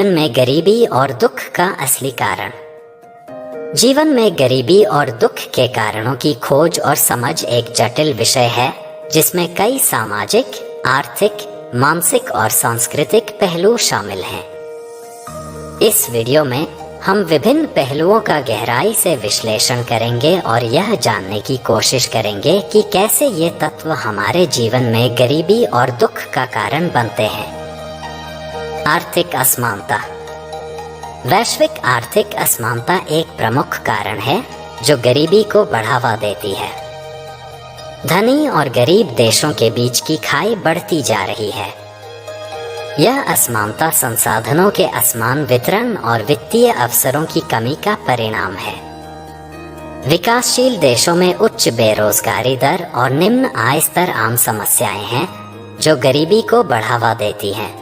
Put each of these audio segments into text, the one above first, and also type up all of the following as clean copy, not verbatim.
जीवन में गरीबी और दुख का असली कारण। जीवन में गरीबी और दुख के कारणों की खोज और समझ एक जटिल विषय है जिसमें कई सामाजिक, आर्थिक, मानसिक और सांस्कृतिक पहलू शामिल हैं। इस वीडियो में हम विभिन्न पहलुओं का गहराई से विश्लेषण करेंगे और यह जानने की कोशिश करेंगे कि कैसे ये तत्व हमारे जीवन में गरीबी और दुख का कारण बनते हैं। आर्थिक असमानता। वैश्विक आर्थिक असमानता एक प्रमुख कारण है जो गरीबी को बढ़ावा देती है। धनी और गरीब देशों के बीच की खाई बढ़ती जा रही है। यह असमानता संसाधनों के असमान वितरण और वित्तीय अवसरों की कमी का परिणाम है। विकासशील देशों में उच्च बेरोजगारी दर और निम्न आय स्तर आम समस्याएं हैं जो गरीबी को बढ़ावा देती हैं।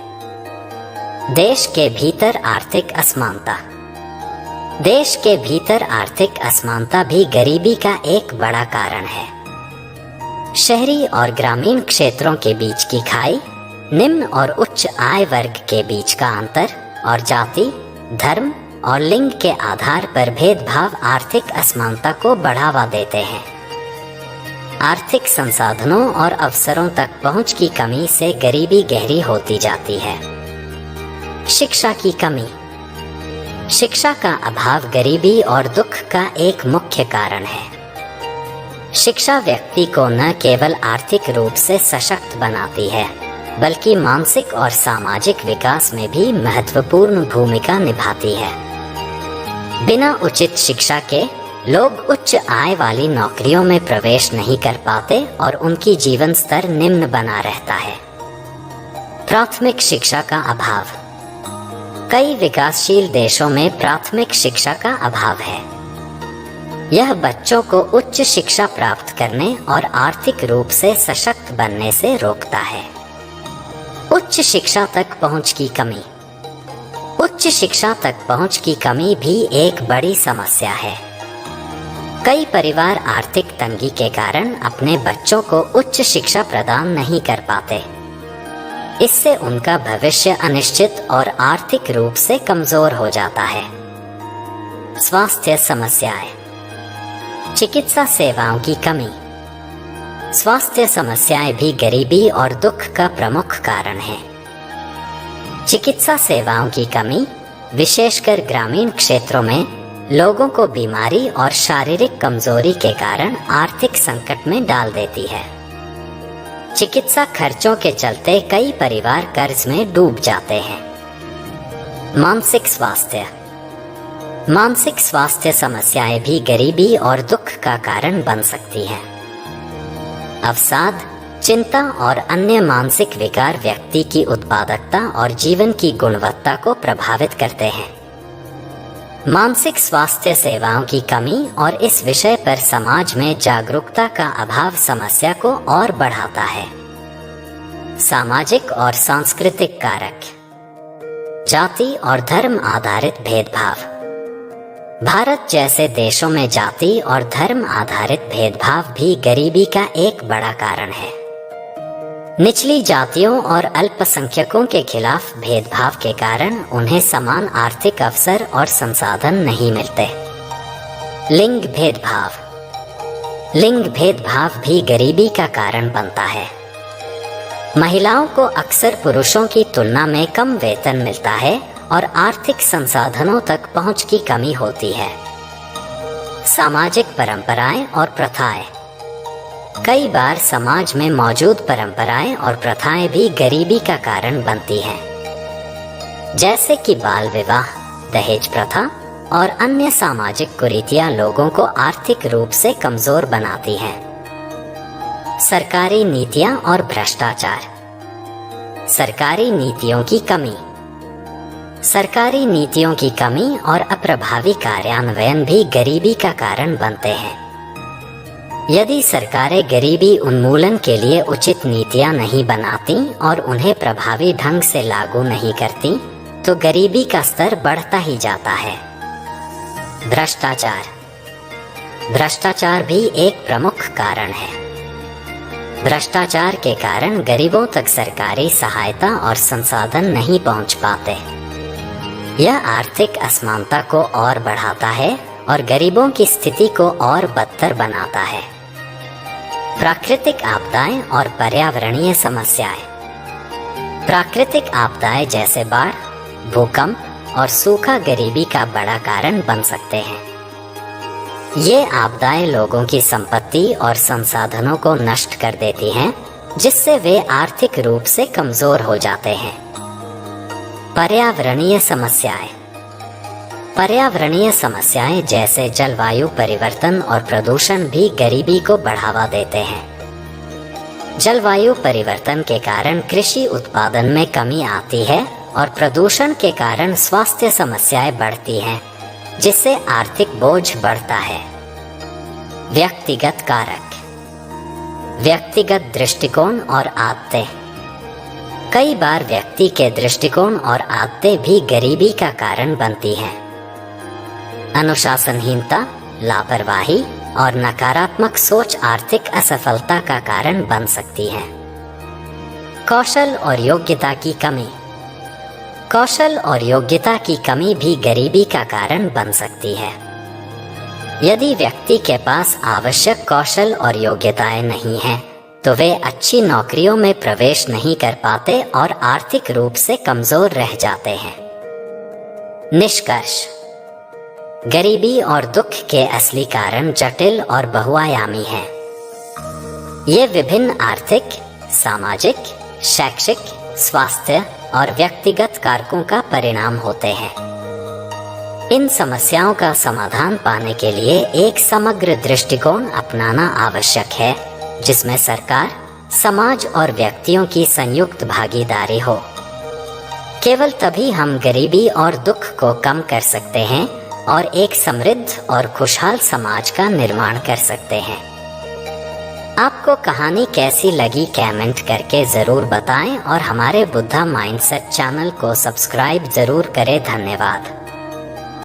देश के भीतर आर्थिक असमानता। देश के भीतर आर्थिक असमानता भी गरीबी का एक बड़ा कारण है। शहरी और ग्रामीण क्षेत्रों के बीच की खाई, निम्न और उच्च आय वर्ग के बीच का अंतर और जाति, धर्म और लिंग के आधार पर भेदभाव आर्थिक असमानता को बढ़ावा देते हैं। आर्थिक संसाधनों और अवसरों तक पहुंच की कमी से गरीबी गहरी होती जाती है। शिक्षा की कमी। शिक्षा का अभाव गरीबी और दुख का एक मुख्य कारण है। शिक्षा व्यक्ति को न केवल आर्थिक रूप से सशक्त बनाती है बल्कि मानसिक और सामाजिक विकास में भी महत्वपूर्ण भूमिका निभाती है। बिना उचित शिक्षा के लोग उच्च आय वाली नौकरियों में प्रवेश नहीं कर पाते और उनकी जीवन स्तर निम्न बना रहता है। प्राथमिक शिक्षा का अभाव। कई विकासशील देशों में प्राथमिक शिक्षा का अभाव है। यह बच्चों को उच्च शिक्षा प्राप्त करने और आर्थिक रूप से सशक्त बनने से रोकता है। उच्च शिक्षा तक पहुंच की कमी। उच्च शिक्षा तक पहुंच की कमी भी एक बड़ी समस्या है। कई परिवार आर्थिक तंगी के कारण अपने बच्चों को उच्च शिक्षा प्रदान नहीं कर पाते। इससे उनका भविष्य अनिश्चित और आर्थिक रूप से कमजोर हो जाता है। स्वास्थ्य समस्याएं। चिकित्सा सेवाओं की कमी। स्वास्थ्य समस्याएं भी गरीबी और दुख का प्रमुख कारण है। चिकित्सा सेवाओं की कमी विशेषकर ग्रामीण क्षेत्रों में लोगों को बीमारी और शारीरिक कमजोरी के कारण आर्थिक संकट में डाल देती है। चिकित्सा खर्चों के चलते कई परिवार कर्ज में डूब जाते हैं। मानसिक स्वास्थ्य। मानसिक स्वास्थ्य समस्याएं भी गरीबी और दुख का कारण बन सकती हैं। अवसाद, चिंता और अन्य मानसिक विकार व्यक्ति की उत्पादकता और जीवन की गुणवत्ता को प्रभावित करते हैं। मानसिक स्वास्थ्य सेवाओं की कमी और इस विषय पर समाज में जागरूकता का अभाव समस्या को और बढ़ाता है। सामाजिक और सांस्कृतिक कारक। जाति और धर्म आधारित भेदभाव। भारत जैसे देशों में जाति और धर्म आधारित भेदभाव भी गरीबी का एक बड़ा कारण है। निचली जातियों और अल्पसंख्यकों के खिलाफ भेदभाव के कारण उन्हें समान आर्थिक अवसर और संसाधन नहीं मिलते। लिंग भेदभाव। लिंग भेदभाव भी गरीबी का कारण बनता है। महिलाओं को अक्सर पुरुषों की तुलना में कम वेतन मिलता है और आर्थिक संसाधनों तक पहुंच की कमी होती है। सामाजिक परंपराएं और प्रथाएं। कई बार समाज में मौजूद परंपराएं और प्रथाएं भी गरीबी का कारण बनती हैं। जैसे कि बाल विवाह, दहेज प्रथा और अन्य सामाजिक कुरीतियां लोगों को आर्थिक रूप से कमजोर बनाती हैं। सरकारी नीतियां और भ्रष्टाचार। सरकारी नीतियों की कमी। सरकारी नीतियों की कमी और अप्रभावी कार्यान्वयन भी गरीबी का कारण बनते हैं। यदि सरकारें गरीबी उन्मूलन के लिए उचित नीतियां नहीं बनाती और उन्हें प्रभावी ढंग से लागू नहीं करती तो गरीबी का स्तर बढ़ता ही जाता है। भ्रष्टाचार। भ्रष्टाचार भी एक प्रमुख कारण है। भ्रष्टाचार के कारण गरीबों तक सरकारी सहायता और संसाधन नहीं पहुंच पाते। यह आर्थिक असमानता को और बढ़ाता है और गरीबों की स्थिति को और बदतर बनाता है। प्राकृतिक आपदाएं और पर्यावरणीय समस्याएं। प्राकृतिक आपदाएं जैसे बाढ़, भूकंप और सूखा गरीबी का बड़ा कारण बन सकते हैं। ये आपदाएं लोगों की संपत्ति और संसाधनों को नष्ट कर देती हैं, जिससे वे आर्थिक रूप से कमजोर हो जाते हैं। पर्यावरणीय समस्याएं। पर्यावरणीय समस्याएं जैसे जलवायु परिवर्तन और प्रदूषण भी गरीबी को बढ़ावा देते हैं। जलवायु परिवर्तन के कारण कृषि उत्पादन में कमी आती है और प्रदूषण के कारण स्वास्थ्य समस्याएं बढ़ती हैं, जिससे आर्थिक बोझ बढ़ता है। व्यक्तिगत कारक। व्यक्तिगत दृष्टिकोण और आदतें। कई बार व्यक्ति के दृष्टिकोण और आदतें भी गरीबी का कारण बनती हैं। अनुशासनहीनता, लापरवाही और नकारात्मक सोच आर्थिक असफलता का कारण बन सकती है। कौशल और योग्यता की कमी। कौशल और योग्यता की कमी भी गरीबी का कारण बन सकती है। यदि व्यक्ति के पास आवश्यक कौशल और योग्यताएं नहीं हैं, तो वे अच्छी नौकरियों में प्रवेश नहीं कर पाते और आर्थिक रूप से कमजोर रह जाते हैं। निष्कर्ष। गरीबी और दुख के असली कारण जटिल और बहुआयामी हैं। ये विभिन्न आर्थिक, सामाजिक, शैक्षिक, स्वास्थ्य और व्यक्तिगत कारकों का परिणाम होते हैं। इन समस्याओं का समाधान पाने के लिए एक समग्र दृष्टिकोण अपनाना आवश्यक है, जिसमें सरकार, समाज और व्यक्तियों की संयुक्त भागीदारी हो। केवल तभी हम गरीबी और दुख को कम कर सकते हैं और एक समृद्ध और खुशहाल समाज का निर्माण कर सकते हैं। आपको कहानी कैसी लगी कमेंट करके ज़रूर बताएं और हमारे बुद्धा माइंडसेट चैनल को सब्सक्राइब ज़रूर करें। धन्यवाद।